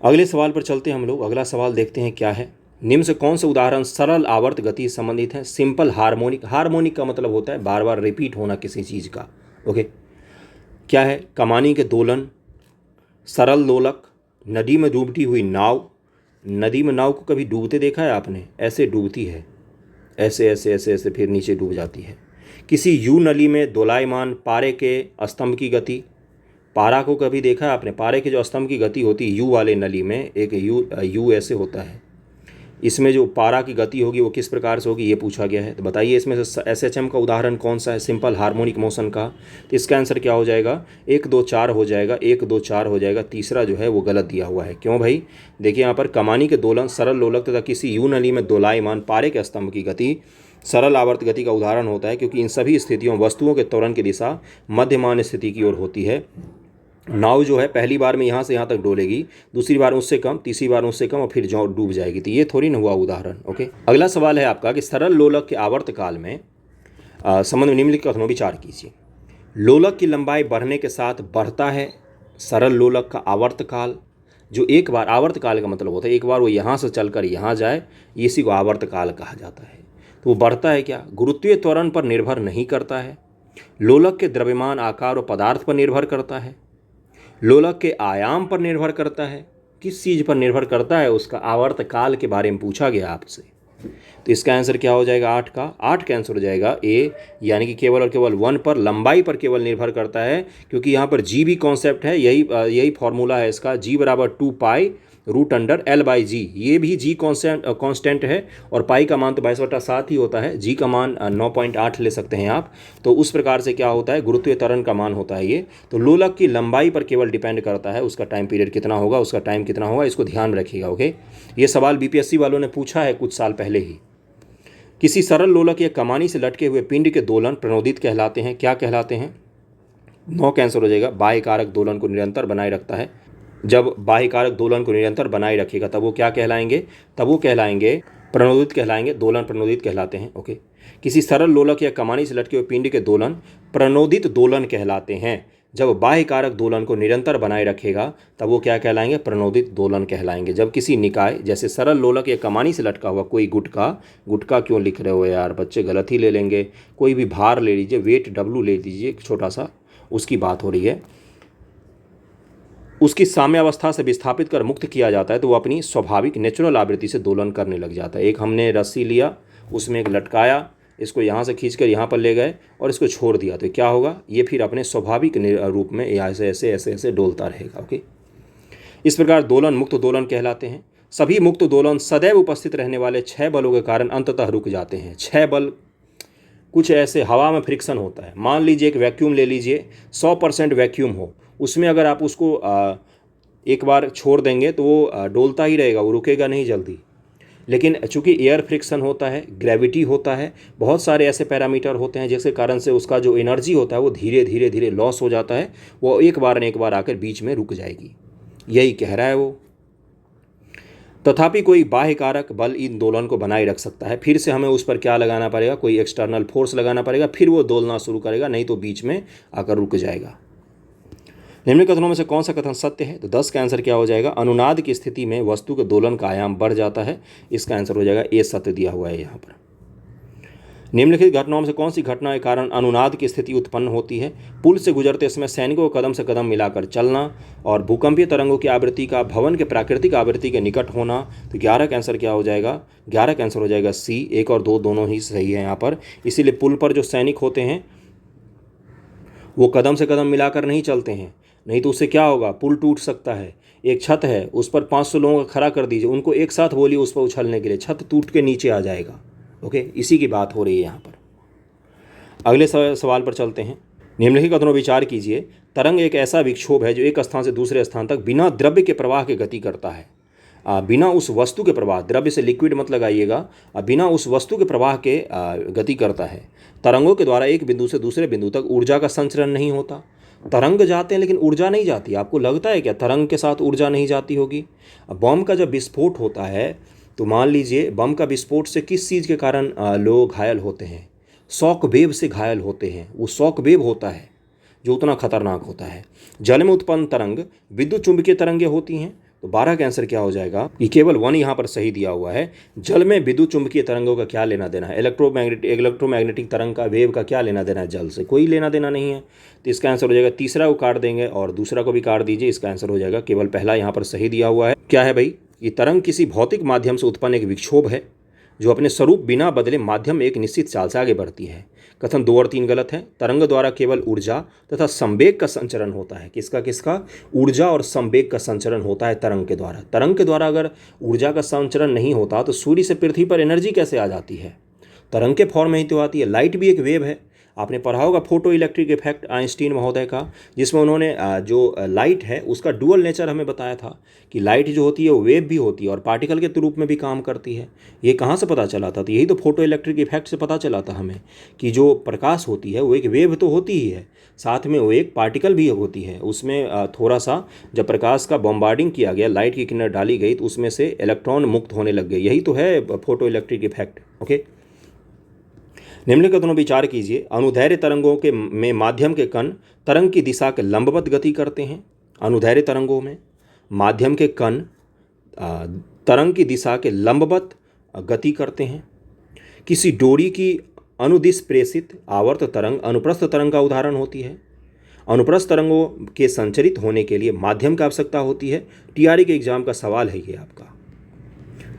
अगले सवाल पर चलते हैं हम लोग। अगला सवाल देखते हैं क्या है। निम्न से कौन से उदाहरण सरल आवर्त गति संबंधित हैं? सिंपल हार्मोनिक, हार्मोनिक का मतलब होता है बार बार रिपीट होना किसी चीज़ का। ओके, क्या है? कमानी के दोलन, सरल दोलक, नदी में डूबती हुई नाव। नदी में नाव को कभी डूबते देखा है आपने? ऐसे डूबती है, ऐसे ऐसे ऐसे ऐसे फिर नीचे डूब जाती है। किसी यू नली में दोलायमान पारे के स्तंभ की गति। पारा को कभी देखा है आपने? पारे के जो स्तंभ की गति होती है यू वाले नली में, एक यू ऐसे होता है, इसमें जो पारा की गति होगी वो किस प्रकार से होगी ये पूछा गया है। तो बताइए इसमें से SHM का उदाहरण कौन सा है सिंपल हार्मोनिक मोशन का। तो इसका आंसर क्या हो जाएगा 1 2 4 हो जाएगा, 1 2 4 हो जाएगा। तीसरा जो है वो गलत दिया हुआ है। क्यों भाई, देखिए यहाँ पर कमानी के दोलन सरल लोलक तथा किसी यू नली में दोलायमान पारे के स्तंभ की गति सरल आवर्त गति का उदाहरण होता है, क्योंकि इन सभी स्थितियों वस्तुओं के त्वरण की दिशा मध्यमान स्थिति की ओर होती है। नाव जो है पहली बार में यहाँ से यहाँ तक डोलेगी, दूसरी बार उससे कम, तीसरी बार उससे कम और फिर जो डूब जाएगी। तो ये थोड़ी ना हुआ उदाहरण। ओके, अगला सवाल है आपका कि सरल लोलक के आवर्त काल में संबंध में निम्नलिखित कथनों विचार कीजिए। लोलक की लंबाई बढ़ने के साथ बढ़ता है सरल लोलक का आवर्त काल। जो एक बार आवर्त काल का मतलब होता है एक बार वो यहाँ से चलकर यहाँ जाए, इसी को आवर्त काल कहा जाता है। तो वो बढ़ता है क्या, गुरुत्वीय त्वरण पर निर्भर नहीं करता है, लोलक के द्रव्यमान आकार और पदार्थ पर निर्भर करता है, लोलक के आयाम पर निर्भर करता है। किस चीज़ पर निर्भर करता है, उसका आवर्त काल के बारे में पूछा गया आपसे। तो इसका आंसर क्या हो जाएगा 8 का 8 का आंसर हो जाएगा ए, यानी कि केवल और केवल 1 पर लंबाई पर केवल निर्भर करता है, क्योंकि यहाँ पर जी भी कॉन्सेप्ट है, यही फॉर्मूला है इसका, जी बराबर 2π√L/g। ये भी जी कांस्टेंट है और पाई का मान तो 22/7 ही होता है, जी का मान 9.8 ले सकते हैं आप। तो उस प्रकार से क्या होता है गुरुत्वीय त्वरण का मान होता है ये। तो लोलक की लंबाई पर केवल डिपेंड करता है, उसका टाइम पीरियड कितना होगा, उसका टाइम कितना होगा, इसको ध्यान में रखिएगा। ओके, ये सवाल BPSC वालों ने पूछा है कुछ साल पहले ही। किसी सरल लोलक या कमानी से लटके हुए पिंड के दोलन प्रणोदित कहलाते हैं। क्या कहलाते हैं, 9 का आंसर हो जाएगा बाह्य कारक दोलन को निरंतर बनाए रखता है। जब बाह्य कारक दोलन को निरंतर बनाए रखेगा तब वो क्या कहलाएंगे, तब वो कहलाएंगे प्रणोदित कहलाएंगे, दोलन प्रणोदित कहलाते हैं। ओके, किसी सरल लोलक या कमानी से लटके हुए पिंड के दोलन प्रणोदित दोलन कहलाते हैं। जब बाह्य कारक दोलन को निरंतर बनाए रखेगा तब वो क्या कहलाएंगे, प्रणोदित दोलन कहलाएंगे। जब किसी निकाय जैसे सरल लोलक या कमानी से लटका हुआ कोई गुटका क्यों लिख रहे हो यार बच्चे, गलत ही ले लेंगे। कोई भी भार ले लीजिए, वेट W ले लीजिए छोटा सा, उसकी बात हो रही है, उसकी साम्यावस्था से विस्थापित कर मुक्त किया जाता है तो वो अपनी स्वाभाविक नेचुरल आवृत्ति से दोलन करने लग जाता है। एक हमने रस्सी लिया, उसमें एक लटकाया, इसको यहाँ से खींचकर यहाँ पर ले गए और इसको छोड़ दिया, तो क्या होगा, ये फिर अपने स्वाभाविक रूप में ऐसे ऐसे ऐसे ऐसे डोलता रहेगा। ओके, इस प्रकार दोलन मुक्त दोलन कहलाते हैं। सभी मुक्त दोलन सदैव उपस्थित रहने वाले 6 बलों के कारण अंततः रुक जाते हैं। 6 बल कुछ ऐसे, हवा में फ्रिक्शन होता है। मान लीजिए एक वैक्यूम ले लीजिए, 100% वैक्यूम हो, उसमें अगर आप उसको एक बार छोड़ देंगे तो वो डोलता ही रहेगा, वो रुकेगा नहीं जल्दी। लेकिन चूंकि एयर फ्रिक्शन होता है, ग्रेविटी होता है, बहुत सारे ऐसे पैरामीटर होते हैं जिसके कारण से उसका जो एनर्जी होता है वो धीरे धीरे धीरे लॉस हो जाता है, वो एक बार आकर बीच में रुक जाएगी, यही कह रहा है वो। तथापि कोई बाह्य कारक बल इन दोलन को बनाए रख सकता है। फिर से हमें उस पर क्या लगाना पड़ेगा, कोई एक्सटर्नल फोर्स लगाना पड़ेगा, फिर वो दोलना शुरू करेगा, नहीं तो बीच में आकर रुक जाएगा। निम्न कथनों में से कौन सा कथन सत्य है, तो 10 का आंसर क्या हो जाएगा, अनुनाद की स्थिति में वस्तु के दोलन का आयाम बढ़ जाता है। इसका आंसर हो जाएगा ए, सत्य दिया हुआ है यहाँ पर। निम्नलिखित घटनाओं में से कौन सी घटना के कारण अनुनाद की स्थिति उत्पन्न होती है, पुल से गुजरते समय सैनिकों को कदम से कदम मिलाकर चलना और भूकंपीय तरंगों की आवृत्ति का भवन के प्राकृतिक आवृत्ति के निकट होना। तो 11 का आंसर क्या हो जाएगा, 11 का आंसर हो जाएगा सी, 1 और 2 दोनों ही सही है यहाँ पर। इसीलिए पुल पर जो सैनिक होते हैं वो कदम से कदम मिलाकर नहीं चलते हैं, नहीं तो उससे क्या होगा, पुल टूट सकता है। एक छत है, उस पर 500 लोगों का खड़ा कर दीजिए, उनको एक साथ बोलिए उस पर उछलने के लिए, छत टूट के नीचे आ जाएगा। ओके, इसी की बात हो रही है यहाँ पर। अगले सवाल पर चलते हैं। निम्नलिखित कथनों विचार कीजिए। तरंग एक ऐसा विक्षोभ है जो एक स्थान से दूसरे स्थान तक बिना द्रव्य के प्रवाह के गति करता है। बिना उस वस्तु के प्रवाह, द्रव्य से लिक्विड मत लगाइएगा, बिना उस वस्तु के प्रवाह के गति करता है। तरंगों के द्वारा एक बिंदु से दूसरे बिंदु तक ऊर्जा का संचरण नहीं होता। तरंग जाते हैं लेकिन ऊर्जा नहीं जाती। आपको लगता है क्या तरंग के साथ ऊर्जा नहीं जाती होगी? बम का जब विस्फोट होता है तो मान लीजिए बम का विस्फोट से किस चीज़ के कारण लोग घायल होते हैं? शॉक वेव से घायल होते हैं। वो शॉक वेव होता है जो उतना खतरनाक होता है। जल में उत्पन्न तरंग विद्युत चुंबकीय तरंगें होती हैं। तो 12 का आंसर क्या हो जाएगा? ये केवल 1 यहाँ पर सही दिया हुआ है। जल में विद्युत चुंबकीय तरंगों का क्या लेना देना है? इलेक्ट्रोमैग्नेटिक तरंग का, वेव का क्या लेना देना है? जल से कोई लेना देना नहीं है। तो इसका आंसर हो जाएगा, तीसरा को काट देंगे और दूसरा को भी काट दीजिए। इसका आंसर हो जाएगा केवल पहला यहाँ पर सही दिया हुआ है। क्या है भाई? ये तरंग किसी भौतिक माध्यम से उत्पन्न एक विक्षोभ है जो अपने स्वरूप बिना बदले माध्यम में एक निश्चित चाल से आगे बढ़ती है। कथन 2 और 3 गलत है। तरंग द्वारा केवल ऊर्जा तथा संवेग का संचरण होता है। किसका किसका? ऊर्जा और संवेग का संचरण होता है तरंग के द्वारा। तरंग के द्वारा अगर ऊर्जा का संचरण नहीं होता तो सूर्य से पृथ्वी पर एनर्जी कैसे आ जाती है? तरंग के फॉर्म में ही तो आती है। लाइट भी एक वेव है। आपने पढ़ा होगा फोटो इलेक्ट्रिक इफेक्ट आइंस्टीन महोदय का, जिसमें उन्होंने जो लाइट है उसका डुअल नेचर हमें बताया था कि लाइट जो होती है वो वेव भी होती है और पार्टिकल के रूप में भी काम करती है। ये कहाँ से पता चला था? तो यही तो फोटो इलेक्ट्रिक इफेक्ट से पता चला था हमें कि जो प्रकाश होती है वो एक वेव तो होती ही है, साथ में वो एक पार्टिकल भी होती है। उसमें थोड़ा सा जब प्रकाश का बॉम्बार्डिंग किया गया, लाइट की किरण डाली गई तो उसमें से इलेक्ट्रॉन मुक्त होने लग गए। यही तो है फोटो इलेक्ट्रिक इफेक्ट। ओके, निम्नलिखित दोनों विचार कीजिए। अनुदैर्घ्य तरंगों के में माध्यम के कण तरंग की दिशा के लंबवत गति करते हैं। अनुदैर्घ्य तरंगों में माध्यम के कण तरंग की दिशा के लंबवत गति करते हैं। किसी डोरी की अनुदिश प्रेषित आवर्त तरंग अनुप्रस्थ तरंग का उदाहरण होती है। अनुप्रस्थ तरंगों के संचरित होने के लिए माध्यम की आवश्यकता होती है। टीआरई के एग्जाम का सवाल है ये आपका।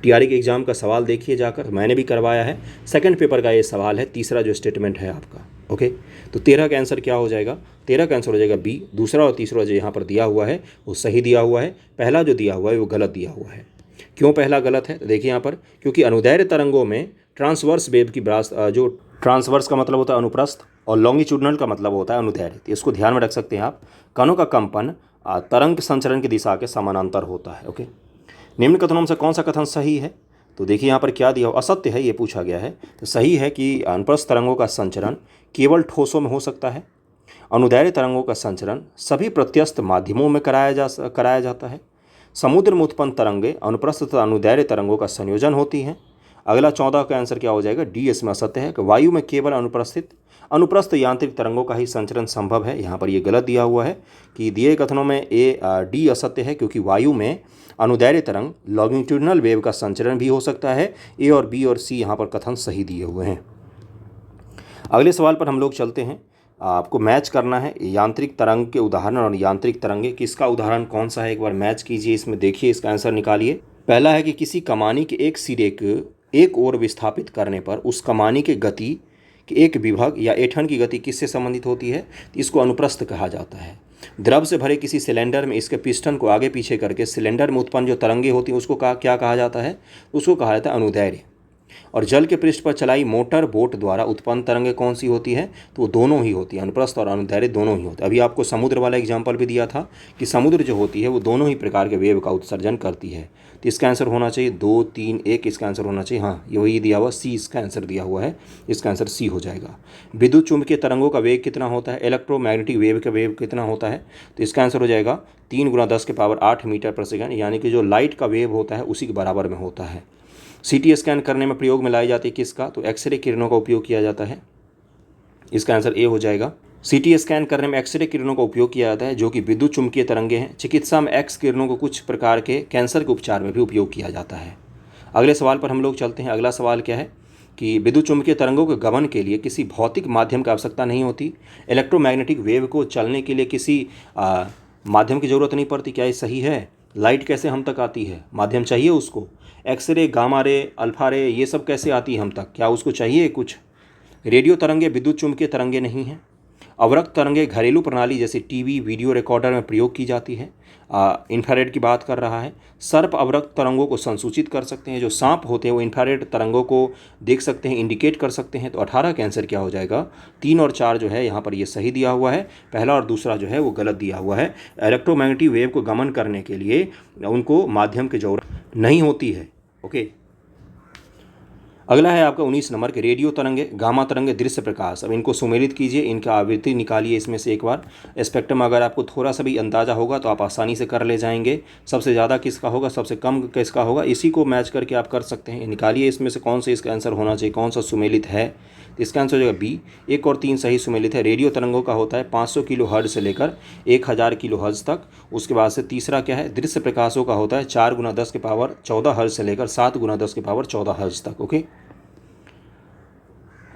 टीआरई के एग्जाम का सवाल देखिए जाकर, मैंने भी करवाया है, सेकंड पेपर का ये सवाल है, तीसरा जो स्टेटमेंट है आपका। ओके, तो 13 का आंसर क्या हो जाएगा? 13 का आंसर हो जाएगा बी। दूसरा और तीसरा जो यहाँ पर दिया हुआ है वो सही दिया हुआ है, पहला जो दिया हुआ है वो गलत दिया हुआ है। क्यों पहला गलत है? तो देखिए यहाँ पर, क्योंकि अनुदैर्घ्य तरंगों में ट्रांसवर्स वेव की जो ट्रांसवर्स का मतलब होता है अनुप्रस्थ और लॉन्गिट्यूडनल का मतलब होता है अनुदैर्घ्य। तो इसको ध्यान में रख सकते हैं आप। कणों का कंपन तरंग संचरण की दिशा के समानांतर होता है। ओके, निम्न कथनों में से कौन सा कथन सही है? तो देखिए यहाँ पर क्या दिया हो, असत्य है ये पूछा गया है। तो सही है कि अनुप्रस्थ तरंगों का संचरण केवल ठोसों में हो सकता है। अनुदैर्घ्य तरंगों का संचरण सभी प्रत्यस्थ माध्यमों में कराया जाता है। समुद्र में उत्पन्न तरंगें अनुप्रस्थ तथा अनुदैर्घ्य तरंगों का संयोजन होती हैं। अगला 14 का आंसर क्या हो जाएगा? डी। इसमें असत्य है कि वायु में केवल अनुप्रस्थ यांत्रिक तरंगों का ही संचरण संभव है। यहाँ पर ये गलत दिया हुआ है कि दिए कथनों में डी असत्य है, क्योंकि वायु में अनुदैर्घ्य तरंग लॉन्गिट्यूडनल वेव का संचरण भी हो सकता है। ए और बी और सी यहाँ पर कथन सही दिए हुए हैं। अगले सवाल पर हम लोग चलते हैं। आपको मैच करना है यांत्रिक तरंग के उदाहरण और यांत्रिक तरंगे। किसका उदाहरण कौन सा है एक बार मैच कीजिए, इसमें देखिए, इसका आंसर निकालिए। पहला है कि किसी कमानी के एक सिरे को एक ओर विस्थापित करने पर उस कमानी के गति कि एक विभव या ऐंठन की गति किससे संबंधित होती है? तो इसको अनुप्रस्थ कहा जाता है। द्रव से भरे किसी सिलेंडर में इसके पिस्टन को आगे पीछे करके सिलेंडर में उत्पन्न जो तरंगे होती हैं उसको क्या कहा जाता है? उसको कहा जाता है अनुदैर्घ्य। और जल के पृष्ठ पर चलाई मोटर बोट द्वारा उत्पन्न तरंगे कौन सी होती है? तो वो दोनों ही होती है, अनुप्रस्थ और अनुदैर्घ्य दोनों ही होते हैं। अभी आपको समुद्र वाला एग्जाम्पल भी दिया था कि समुद्र जो होती है वो दोनों ही प्रकार के वेव का उत्सर्जन करती है। तो इसका आंसर होना चाहिए 2, 3, 1। इसका आंसर होना चाहिए, हाँ, ये वही दिया हुआ सी, इसका आंसर दिया हुआ है। इसका आंसर सी हो जाएगा। विद्युत चुंबकीय तरंगों का वेग कितना होता है? इलेक्ट्रोमैग्नेटिक वेव का वेग कितना होता है? तो इसका आंसर हो जाएगा 3 × 10⁸ मीटर पर सेकंड, यानी कि जो लाइट का वेव होता है उसी के बराबर में होता है। सीटी स्कैन करने में प्रयोग में लाई जाती है किसका? तो एक्सरे किरणों का उपयोग किया जाता है। इसका आंसर ए हो जाएगा। सीटी स्कैन करने में एक्सरे किरणों का उपयोग किया जाता है, जो कि विद्युत चुंबकीय तरंगे हैं। चिकित्सा में एक्स किरणों को कुछ प्रकार के कैंसर के उपचार में भी उपयोग किया जाता है। अगले सवाल पर हम लोग चलते हैं। अगला सवाल क्या है कि विद्युत चुंबकीय तरंगों के गमन के लिए किसी भौतिक माध्यम की आवश्यकता नहीं होती। इलेक्ट्रोमैग्नेटिक वेव को चलने के लिए किसी माध्यम की जरूरत नहीं पड़ती। क्या ये सही है? लाइट कैसे हम तक आती है? माध्यम चाहिए उसको। एक्सरे, गामा रे, अल्फा रे, ये सब कैसे आती है हम तक? क्या उसको चाहिए कुछ? रेडियो तरंगे विद्युत चुंबकीय तरंगे नहीं हैं। अवरक्त तरंगे घरेलू प्रणाली जैसे टीवी, वीडियो रिकॉर्डर में प्रयोग की जाती है। इंफ्रारेड की बात कर रहा है। सर्प अवरक्त तरंगों को संसूचित कर सकते हैं। जो सांप होते हैं वो इंफ्रारेड तरंगों को देख सकते हैं, इंडिकेट कर सकते हैं। तो 18 का आंसर क्या हो जाएगा? 3 और 4 जो है यहाँ पर ये सही दिया हुआ है। पहला और दूसरा जो है वो गलत दिया हुआ है। इलेक्ट्रोमैग्नेटिक वेव को गमन करने के लिए उनको माध्यम की जरूरत नहीं होती है। ओके, अगला है आपका 19 नंबर के रेडियो तरंगे, गामा तरंगे, दृश्य प्रकाश। अब इनको सुमेलित कीजिए, इनका आवृत्ति निकालिए इसमें से एक बार। स्पेक्ट्रम अगर आपको थोड़ा सा भी अंदाजा होगा तो आप आसानी से कर ले जाएंगे। सबसे ज़्यादा किसका होगा, सबसे कम किसका होगा, इसी को मैच करके आप कर सकते हैं। निकालिए इसमें से कौन से इसका आंसर होना चाहिए, कौन सा सुमेलित है। तो इसका आंसर हो जाएगा बी। 1 और 3 सही सुमेलित है। रेडियो तरंगों का होता है 500 किलो हर्ट्ज से लेकर 1000 किलो हर्ट्ज तक। उसके बाद से तीसरा क्या है, दृश्य प्रकाशों का होता है 4 × 10⁻14 हर्ट्ज से लेकर 7 × 10⁻14 हर्ट्ज तक। ओके,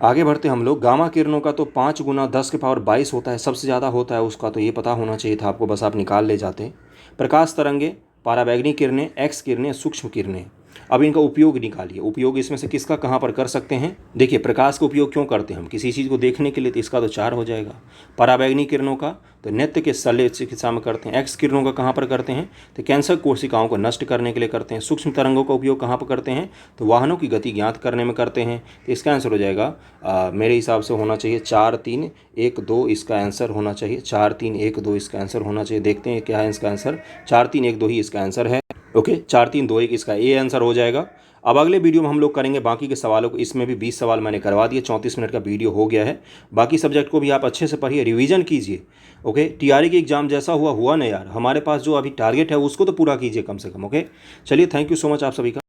आगे बढ़ते हम लोग। गामा किरणों का तो 5 × 10⁻22 होता है, सबसे ज़्यादा होता है उसका, तो ये पता होना चाहिए था आपको, बस आप निकाल ले जाते। प्रकाश तरंगे, पराबैंगनी किरणें, एक्स किरणें, सूक्ष्म किरणें। अब इनका उपयोग निकालिए। उपयोग इसमें से किसका कहाँ पर कर सकते हैं? देखिए, प्रकाश का उपयोग क्यों करते हैं हम? किसी चीज़ को देखने के लिए, तो इसका तो 4 हो जाएगा। पराबैंगनी किरणों का तो नेत्र के शल्य चिकित्सा में करते हैं। एक्स किरणों का कहाँ पर करते हैं? तो कैंसर कोशिकाओं को नष्ट करने के लिए करते हैं। सूक्ष्म तरंगों का उपयोग कहाँ पर करते हैं? तो वाहनों की गति ज्ञात करने में करते हैं। तो इसका आंसर हो जाएगा मेरे हिसाब से होना चाहिए 4 3 1 2 इसका आंसर होना चाहिए। 4 3 1 2 इसका आंसर होना चाहिए। देखते हैं क्या है इसका आंसर। 4 3 1 2 ही इसका आंसर है। ओके, 4 3 2 1 इसका ए आंसर हो जाएगा। अब अगले वीडियो में हम लोग करेंगे बाकी के सवालों को। इसमें भी 20 सवाल मैंने करवा दिए, 34 मिनट का वीडियो हो गया है। बाकी सब्जेक्ट को भी आप अच्छे से पढ़िए, रिवीजन कीजिए। ओके, टीआरई की एग्जाम जैसा हुआ हुआ ना यार, हमारे पास जो अभी टारगेट है उसको तो पूरा कीजिए कम से कम। ओके, चलिए, थैंक यू सो मच आप सभी का।